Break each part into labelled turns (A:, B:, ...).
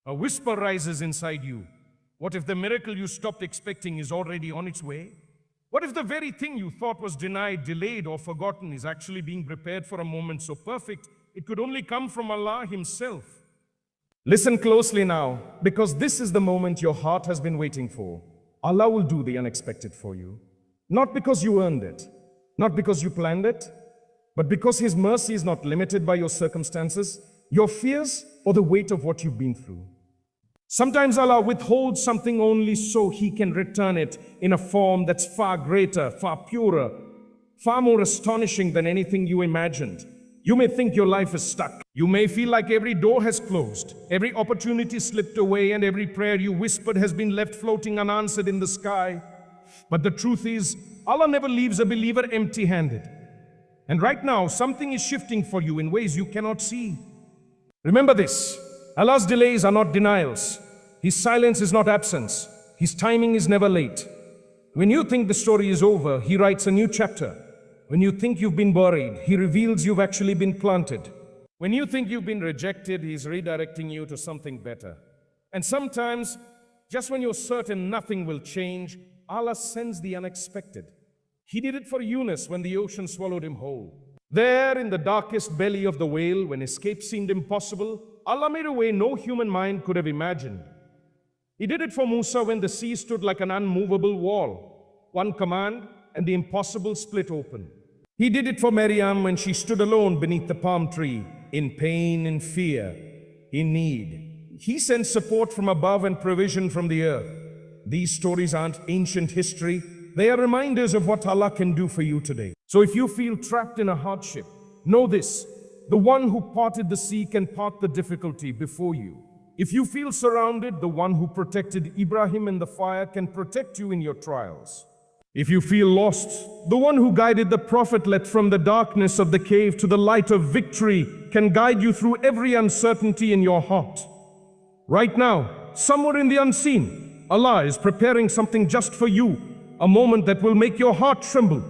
A: A whisper rises inside you. What if the miracle you stopped expecting is already on its way? What if the very thing you thought was denied, delayed, or forgotten is actually being prepared for a moment so perfect it could only come from Allah Himself? Listen closely now, because this is the moment your heart has been waiting for. Allah will do the unexpected for you. Not because you earned it, not because you planned it, but because His mercy is not limited by your circumstances, your fears, or the weight of what you've been through. Sometimes Allah withholds something only so He can return it in a form that's far greater, far purer, far more astonishing than anything you imagined. You may think your life is stuck. You may feel like every door has closed, every opportunity slipped away, and every prayer you whispered has been left floating unanswered in the sky. But the truth is, Allah never leaves a believer empty-handed. And right now, something is shifting for you in ways you cannot see. Remember this, Allah's delays are not denials. His silence is not absence. His timing is never late. When you think the story is over, He writes a new chapter. When you think you've been buried, He reveals you've actually been planted. When you think you've been rejected, He's redirecting you to something better. And sometimes, just when you're certain nothing will change, Allah sends the unexpected. He did it for Yunus when the ocean swallowed him whole. There in the darkest belly of the whale, when escape seemed impossible, Allah made a way no human mind could have imagined. He did it for Musa when the sea stood like an unmovable wall. One command and the impossible split open. He did it for Maryam when she stood alone beneath the palm tree, in pain, in fear, in need. He sent support from above and provision from the earth. These stories aren't ancient history. They are reminders of what Allah can do for you today. So if you feel trapped in a hardship, know this, the one who parted the sea can part the difficulty before you. If you feel surrounded, the one who protected Ibrahim in the fire can protect you in your trials. If you feel lost, the one who guided the prophet led from the darkness of the cave to the light of victory can guide you through every uncertainty in your heart. Right now, somewhere in the unseen, Allah is preparing something just for you, a moment that will make your heart tremble,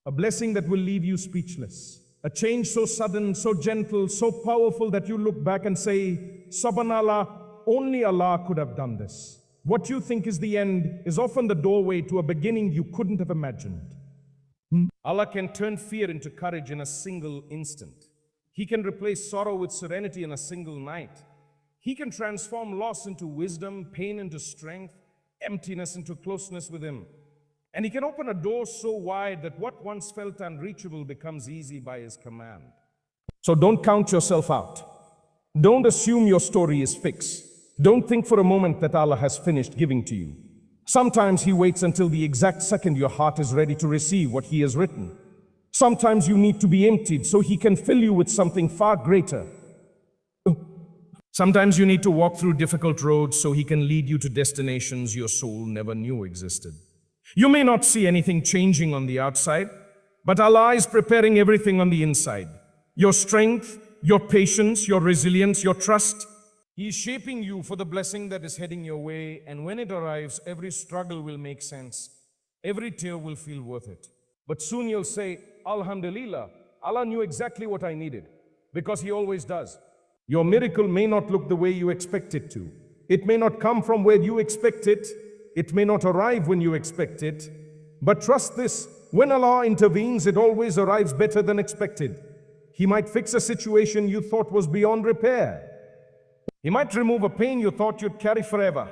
A: a blessing that will leave you speechless, a change so sudden, so gentle, so powerful that you look back and say, Subhanallah, only Allah could have done this. What you think is the end is often the doorway to a beginning you couldn't have imagined. Allah can turn fear into courage in a single instant. He can replace sorrow with serenity in a single night. He can transform loss into wisdom, pain into strength, emptiness into closeness with Him. And He can open a door so wide that what once felt unreachable becomes easy by His command. So don't count yourself out. Don't assume your story is fixed. Don't think for a moment that Allah has finished giving to you. Sometimes He waits until the exact second your heart is ready to receive what He has written. Sometimes you need to be emptied so He can fill you with something far greater. Sometimes you need to walk through difficult roads so He can lead you to destinations your soul never knew existed. You may not see anything changing on the outside, but Allah is preparing everything on the inside. Your strength, your patience, your resilience, your trust. He is shaping you for the blessing that is heading your way, and when it arrives, every struggle will make sense. Every tear will feel worth it. But soon you'll say, Alhamdulillah, Allah knew exactly what I needed, because He always does. Your miracle may not look the way you expect it to. It may not come from where you expect it. It may not arrive when you expect it. But trust this, when Allah intervenes, it always arrives better than expected. He might fix a situation you thought was beyond repair. He might remove a pain you thought you'd carry forever.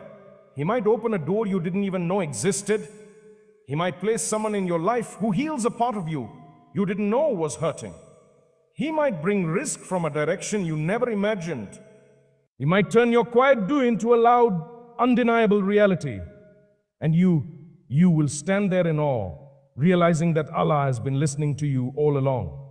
A: He might open a door you didn't even know existed. He might place someone in your life who heals a part of you you didn't know was hurting. He might bring risk from a direction you never imagined. He might turn your quiet do into a loud, undeniable reality. And you will stand there in awe, realizing that Allah has been listening to you all along.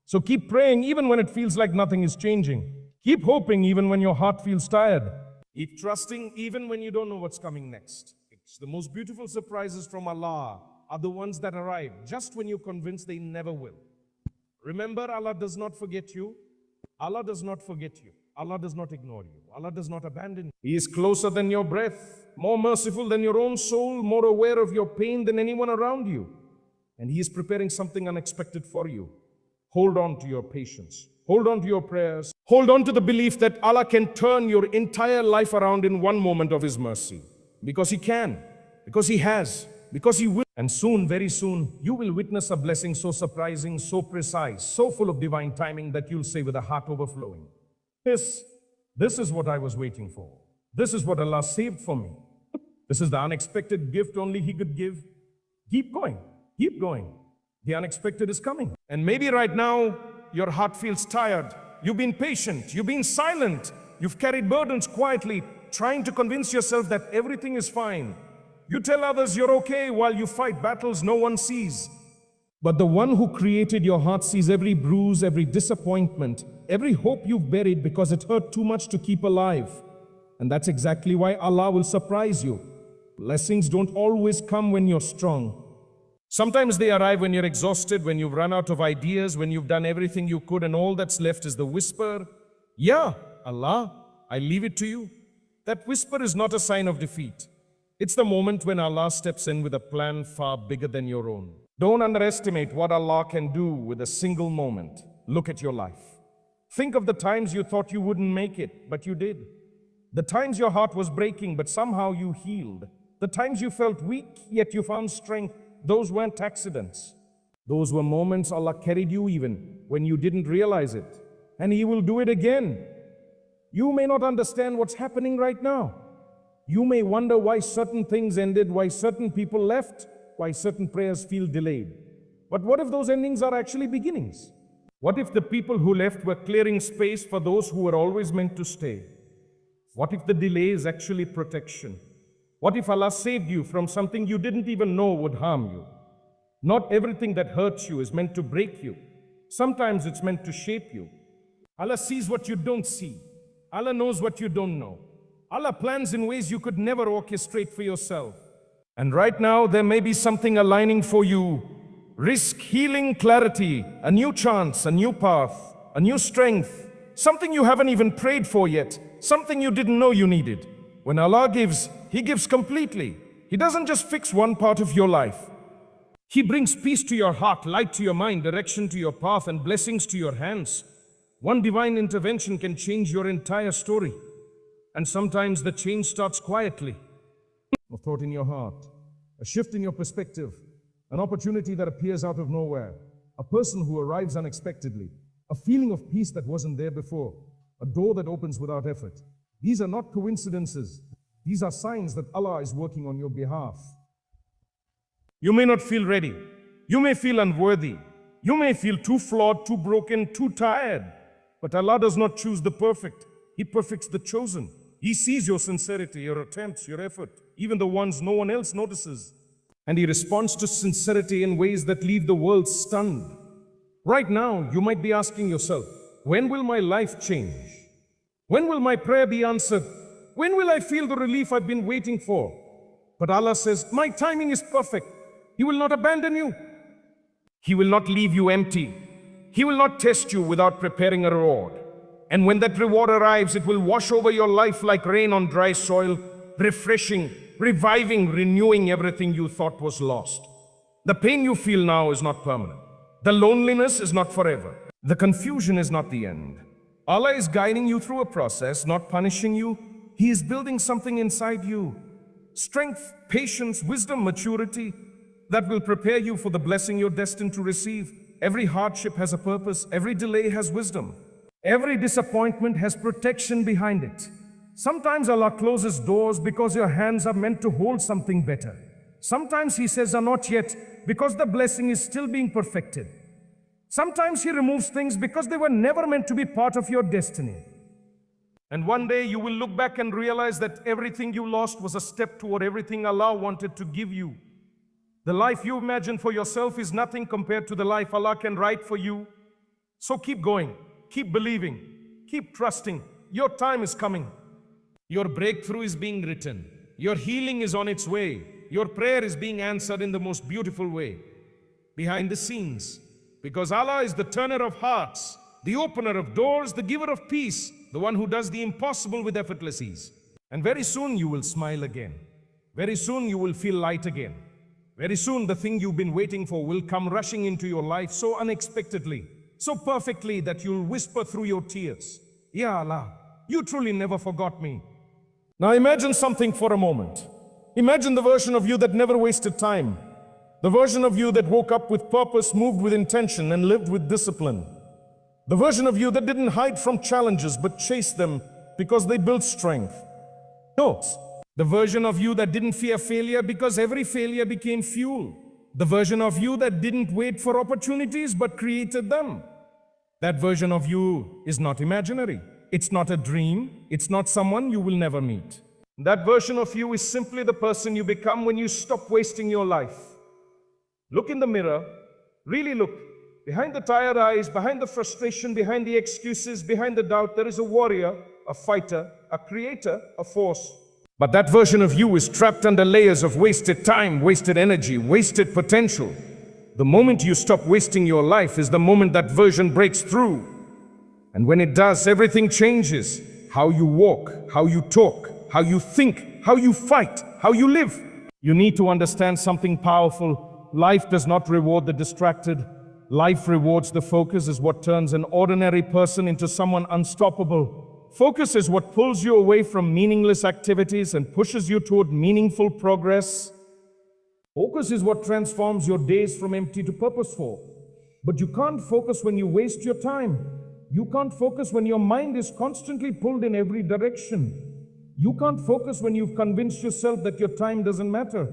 A: So keep praying even when it feels like nothing is changing. Keep hoping even when your heart feels tired. Keep trusting even when you don't know what's coming next. It's the most beautiful surprises from Allah are the ones that arrive just when you're convinced they never will. Remember, Allah does not forget you. Allah does not forget you. Allah does not ignore you. Allah does not abandon you. He is closer than your breath, more merciful than your own soul, more aware of your pain than anyone around you. And He is preparing something unexpected for you. Hold on to your patience. Hold on to your prayers. Hold on to the belief that Allah can turn your entire life around in one moment of His mercy. Because He can, because He has, because He will. And soon, very soon, you will witness a blessing so surprising, so precise, so full of divine timing that you'll say with a heart overflowing, This is what I was waiting for. This is what Allah saved for me. This is the unexpected gift only He could give. Keep going. Keep going. The unexpected is coming. And maybe right now, your heart feels tired. You've been patient. You've been silent. You've carried burdens quietly, trying to convince yourself that everything is fine. You tell others you're okay while you fight battles no one sees. But the one who created your heart sees every bruise, every disappointment, every hope you've buried because it hurt too much to keep alive. And that's exactly why Allah will surprise you. Blessings don't always come when you're strong. Sometimes they arrive when you're exhausted, when you've run out of ideas, when you've done everything you could and all that's left is the whisper, Yeah, Allah, I leave it to you. That whisper is not a sign of defeat. It's the moment when Allah steps in with a plan far bigger than your own. Don't underestimate what Allah can do with a single moment. Look at your life. Think of the times you thought you wouldn't make it, but you did. The times your heart was breaking, but somehow you healed. The times you felt weak, yet you found strength. Those weren't accidents. Those were moments Allah carried you even when you didn't realize it. And He will do it again. You may not understand what's happening right now. You may wonder why certain things ended, why certain people left, why certain prayers feel delayed. But what if those endings are actually beginnings? What if the people who left were clearing space for those who were always meant to stay? What if the delay is actually protection? What if Allah saved you from something you didn't even know would harm you? Not everything that hurts you is meant to break you. Sometimes it's meant to shape you. Allah sees what you don't see. Allah knows what you don't know. Allah plans in ways you could never orchestrate for yourself. And right now, there may be something aligning for you. Risk, healing, clarity, a new chance, a new path, a new strength. Something you haven't even prayed for yet. Something you didn't know you needed. When Allah gives, He gives completely. He doesn't just fix one part of your life. He brings peace to your heart, light to your mind, direction to your path, and blessings to your hands. One divine intervention can change your entire story. And sometimes the change starts quietly. A thought in your heart, a shift in your perspective, an opportunity that appears out of nowhere, a person who arrives unexpectedly, a feeling of peace that wasn't there before, a door that opens without effort. These are not coincidences. These are signs that Allah is working on your behalf. You may not feel ready. You may feel unworthy. You may feel too flawed, too broken, too tired. But Allah does not choose the perfect. He perfects the chosen. He sees your sincerity, your attempts, your effort, even the ones no one else notices. And He responds to sincerity in ways that leave the world stunned. Right now, you might be asking yourself, when will my life change? When will my prayer be answered? When will I feel the relief I've been waiting for? But Allah says, my timing is perfect. He will not abandon you. He will not leave you empty. He will not test you without preparing a reward. And when that reward arrives, it will wash over your life like rain on dry soil, refreshing, reviving, renewing everything you thought was lost. The pain you feel now is not permanent. The loneliness is not forever. The confusion is not the end. Allah is guiding you through a process, not punishing you. He is building something inside you. Strength, patience, wisdom, maturity that will prepare you for the blessing you're destined to receive. Every hardship has a purpose. Every delay has wisdom. Every disappointment has protection behind it. Sometimes Allah closes doors because your hands are meant to hold something better. Sometimes He says, not yet, because the blessing is still being perfected. Sometimes He removes things because they were never meant to be part of your destiny. And one day you will look back and realize that everything you lost was a step toward everything Allah wanted to give you. The life you imagine for yourself is nothing compared to the life Allah can write for you. So keep going, keep believing, keep trusting. Your time is coming. Your breakthrough is being written. Your healing is on its way. Your prayer is being answered in the most beautiful way. Behind the scenes. Because Allah is the turner of hearts, the opener of doors, the giver of peace, the one who does the impossible with effortless ease. And very soon you will smile again. Very soon you will feel light again. Very soon the thing you've been waiting for will come rushing into your life so unexpectedly, so perfectly that you'll whisper through your tears, Ya Allah, you truly never forgot me. Now imagine something for a moment. Imagine the version of you that never wasted time. The version of you that woke up with purpose, moved with intention, and lived with discipline. The version of you that didn't hide from challenges but chased them because they built strength. No, the version of you that didn't fear failure because every failure became fuel. The version of you that didn't wait for opportunities but created them. That version of you is not imaginary. It's not a dream. It's not someone you will never meet. That version of you is simply the person you become when you stop wasting your life. Look in the mirror. Really look. Behind the tired eyes, behind the frustration, behind the excuses, behind the doubt, there is a warrior, a fighter, a creator, a force. But that version of you is trapped under layers of wasted time, wasted energy, wasted potential. The moment you stop wasting your life is the moment that version breaks through. And when it does, everything changes. How you walk, how you talk, how you think, how you fight, how you live. You need to understand something powerful. Life does not reward the distracted. Life rewards the focus, is what turns an ordinary person into someone unstoppable. Focus is what pulls you away from meaningless activities and pushes you toward meaningful progress. Focus is what transforms your days from empty to purposeful. But you can't focus when you waste your time. You can't focus when your mind is constantly pulled in every direction. You can't focus when you've convinced yourself that your time doesn't matter.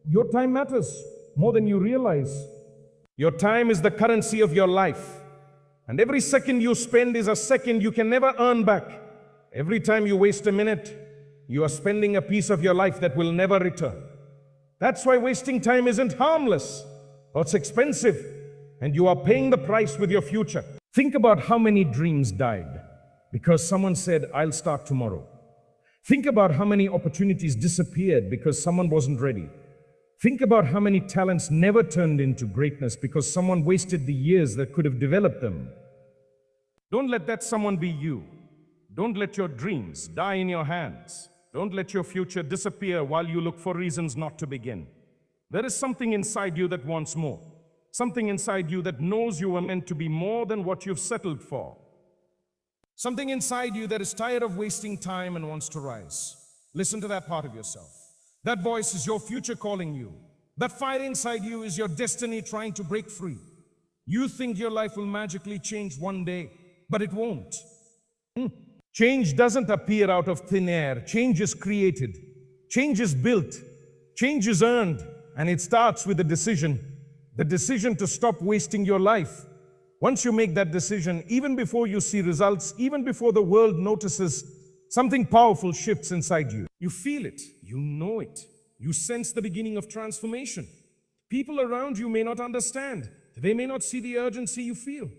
A: Your time matters more than you realize. Your time is the currency of your life. And every second you spend is a second you can never earn back. Every time you waste a minute, you are spending a piece of your life that will never return. That's why wasting time isn't harmless, or it's expensive, and you are paying the price with your future. Think about how many dreams died because someone said, I'll start tomorrow. Think about how many opportunities disappeared because someone wasn't ready. Think about how many talents never turned into greatness because someone wasted the years that could have developed them. Don't let that someone be you. Don't let your dreams die in your hands. Don't let your future disappear while you look for reasons not to begin. There is something inside you that wants more. Something inside you that knows you are meant to be more than what you've settled for. Something inside you that is tired of wasting time and wants to rise. Listen to that part of yourself. That voice is your future calling you. That fire inside you is your destiny trying to break free. You think your life will magically change one day, but it won't. Change doesn't appear out of thin air. Change is created. Change is built. Change is earned. And it starts with a decision. The decision to stop wasting your life. Once you make that decision, even before you see results, even before the world notices, something powerful shifts inside you. You feel it. You know it. You sense the beginning of transformation. People around you may not understand. They may not see the urgency you feel.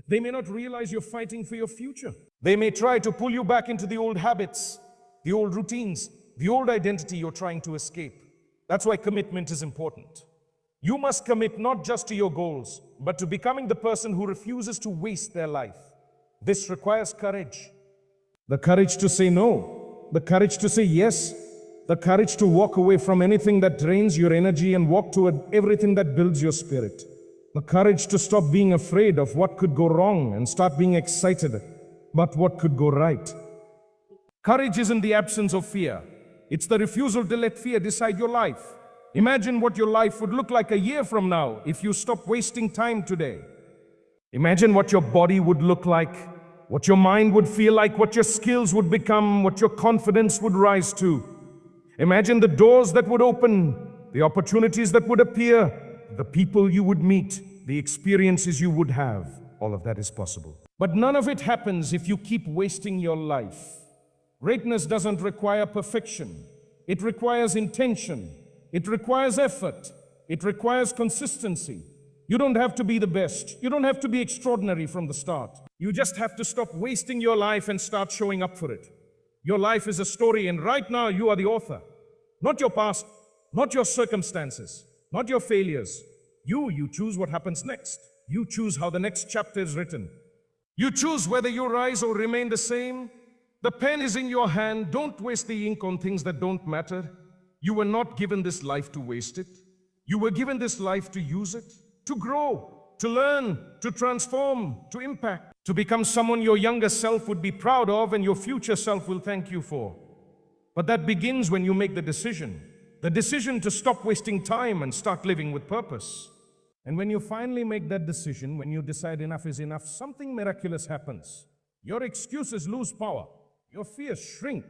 A: They may not realize you're fighting for your future. They may try to pull you back into the old habits, the old routines, the old identity you're trying to escape. That's why commitment is important. You must commit not just to your goals, but to becoming the person who refuses to waste their life. This requires courage. The courage to say no, the courage to say yes, the courage to walk away from anything that drains your energy and walk toward everything that builds your spirit. The courage to stop being afraid of what could go wrong and start being excited about what could go right. Courage isn't the absence of fear. It's the refusal to let fear decide your life. Imagine what your life would look like a year from now if you stop wasting time today. Imagine what your body would look like, what your mind would feel like, what your skills would become, what your confidence would rise to. Imagine the doors that would open, the opportunities that would appear, the people you would meet, the experiences you would have. All of that is possible. But none of it happens if you keep wasting your life. Greatness doesn't require perfection. It requires intention. It requires effort. It requires consistency. You don't have to be the best. You don't have to be extraordinary from the start. You just have to stop wasting your life and start showing up for it. Your life is a story, and right now you are the author. Not your past, not your circumstances, not your failures. You choose what happens next. You choose how the next chapter is written. You choose whether you rise or remain the same. The pen is in your hand. Don't waste the ink on things that don't matter. You were not given this life to waste it. You were given this life to use it, to grow, to learn, to transform, to impact, to become someone your younger self would be proud of and your future self will thank you for. But that begins when you make the decision to stop wasting time and start living with purpose. And when you finally make that decision, when you decide enough is enough, something miraculous happens. Your excuses lose power, your fears shrink,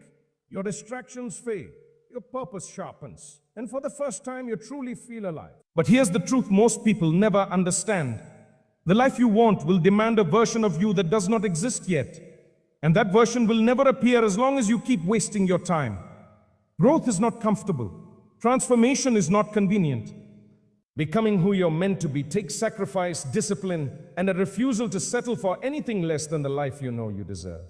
A: your distractions fade, your purpose sharpens, and for the first time you truly feel alive. But here's the truth most people never understand. The life you want will demand a version of you that does not exist yet. And that version will never appear as long as you keep wasting your time. Growth is not comfortable. Transformation is not convenient. Becoming who you're meant to be takes sacrifice, discipline, and a refusal to settle for anything less than the life you know you deserve.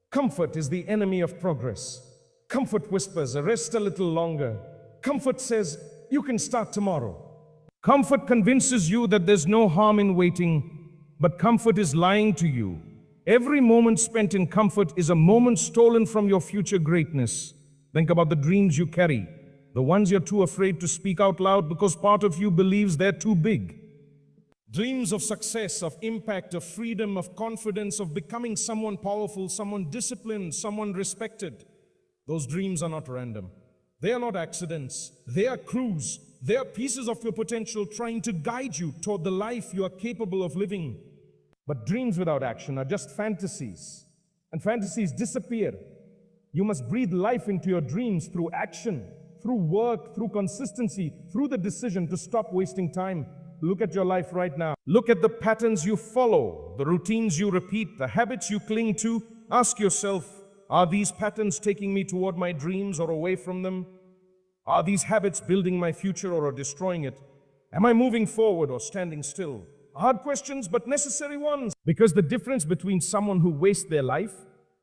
A: Comfort is the enemy of progress. Comfort whispers, rest a little longer. Comfort says, you can start tomorrow. Comfort convinces you that there's no harm in waiting, but comfort is lying to you. Every moment spent in comfort is a moment stolen from your future greatness. Think about the dreams you carry, the ones you're too afraid to speak out loud because part of you believes they're too big. Dreams of success, of impact, of freedom, of confidence, of becoming someone powerful, someone disciplined, someone respected. Those dreams are not random. They are not accidents. They are clues. They are pieces of your potential trying to guide you toward the life you are capable of living. But dreams without action are just fantasies, and fantasies disappear. You must breathe life into your dreams through action, through work, through consistency, through the decision to stop wasting time. Look at your life right now. Look at the patterns you follow, the routines you repeat, the habits you cling to. Ask yourself, are these patterns taking me toward my dreams or away from them? Are these habits building my future or destroying it? Am I moving forward or standing still? Hard questions, but necessary ones. Because the difference between someone who wastes their life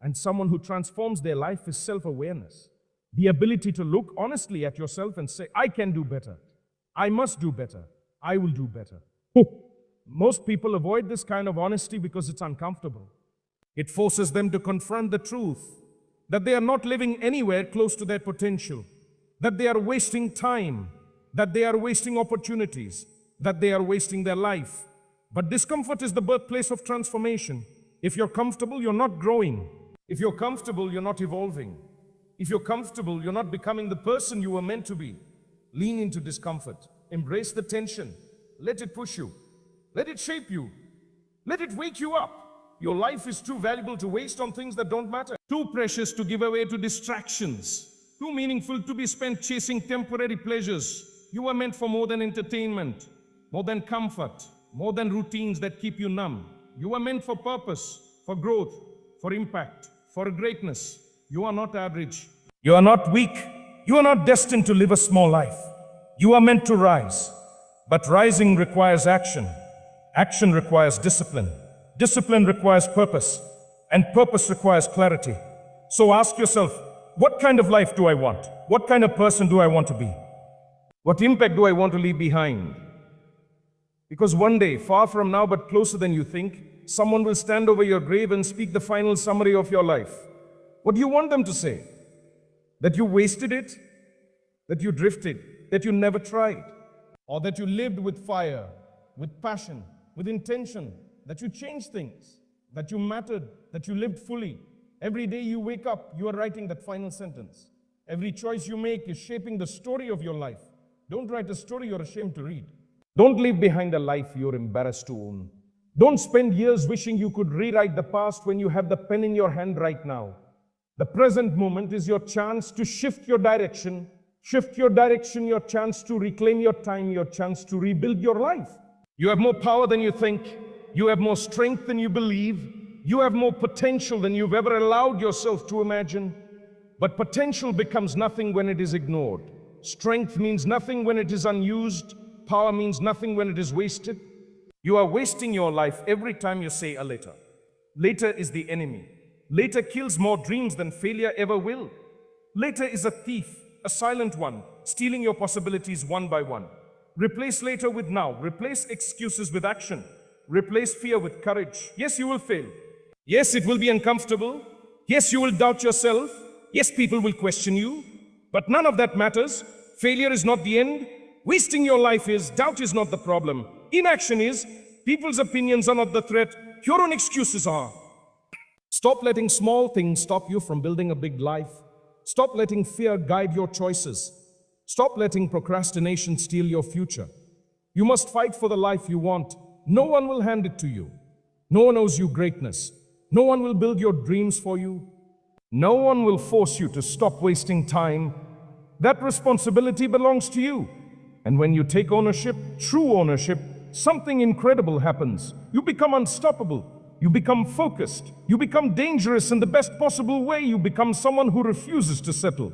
A: and someone who transforms their life is self-awareness. The ability to look honestly at yourself and say, I can do better. I must do better. I will do better. Most people avoid this kind of honesty because it's uncomfortable. It forces them to confront the truth that they are not living anywhere close to their potential, that they are wasting time, that they are wasting opportunities, that they are wasting their life. But discomfort is the birthplace of transformation. If you're comfortable, you're not growing. If you're comfortable, you're not evolving. If you're comfortable, you're not becoming the person you were meant to be. Lean into discomfort. Embrace the tension. Let it push you. Let it shape you. Let it wake you up. Your life is too valuable to waste on things that don't matter. Too precious to give away to distractions. Too meaningful to be spent chasing temporary pleasures. You are meant for more than entertainment, more than comfort, more than routines that keep you numb. You are meant for purpose, for growth, for impact, for greatness. You are not average. You are not weak. You are not destined to live a small life. You are meant to rise. But rising requires action. Action requires discipline. Discipline requires purpose. And purpose requires clarity. So ask yourself, what kind of life do I want? What kind of person do I want to be? What impact do I want to leave behind? Because one day, far from now but closer than you think, someone will stand over your grave and speak the final summary of your life. What do you want them to say? That you wasted it? That you drifted? That you never tried? Or that you lived with fire, with passion, with intention? That you changed things? That you mattered? That you lived fully? Every day you wake up, you are writing that final sentence. Every choice you make is shaping the story of your life. Don't write a story you're ashamed to read. Don't leave behind a life you're embarrassed to own. Don't spend years wishing you could rewrite the past when you have the pen in your hand right now. The present moment is your chance to shift your direction. Shift your direction, your chance to reclaim your time, your chance to rebuild your life. You have more power than you think. You have more strength than you believe. You have more potential than you've ever allowed yourself to imagine. But potential becomes nothing when it is ignored. Strength means nothing when it is unused. Power means nothing when it is wasted. You are wasting your life every time you say a later. Later is the enemy. Later kills more dreams than failure ever will. Later is a thief, a silent one, stealing your possibilities one by one. Replace later with now. Replace excuses with action. Replace fear with courage. Yes, you will fail. Yes, it will be uncomfortable. Yes, you will doubt yourself. Yes, people will question you. But none of that matters. Failure is not the end. Wasting your life is. Doubt is not the problem. Inaction is. People's opinions are not the threat. Your own excuses are. Stop letting small things stop you from building a big life. Stop letting fear guide your choices. Stop letting procrastination steal your future. You must fight for the life you want. No one will hand it to you. No one owes you greatness. No one will build your dreams for you. No one will force you to stop wasting time. That responsibility belongs to you. And when you take ownership, true ownership, something incredible happens. You become unstoppable. You become focused. You become dangerous in the best possible way. You become someone who refuses to settle.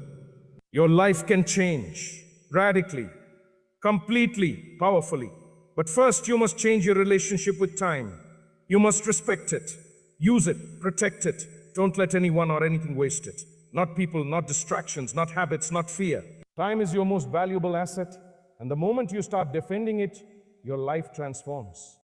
A: Your life can change radically, completely, powerfully. But first, you must change your relationship with time. You must respect it, use it, protect it. Don't let anyone or anything waste it. Not people, not distractions, not habits, not fear. Time is your most valuable asset, and the moment you start defending it, your life transforms.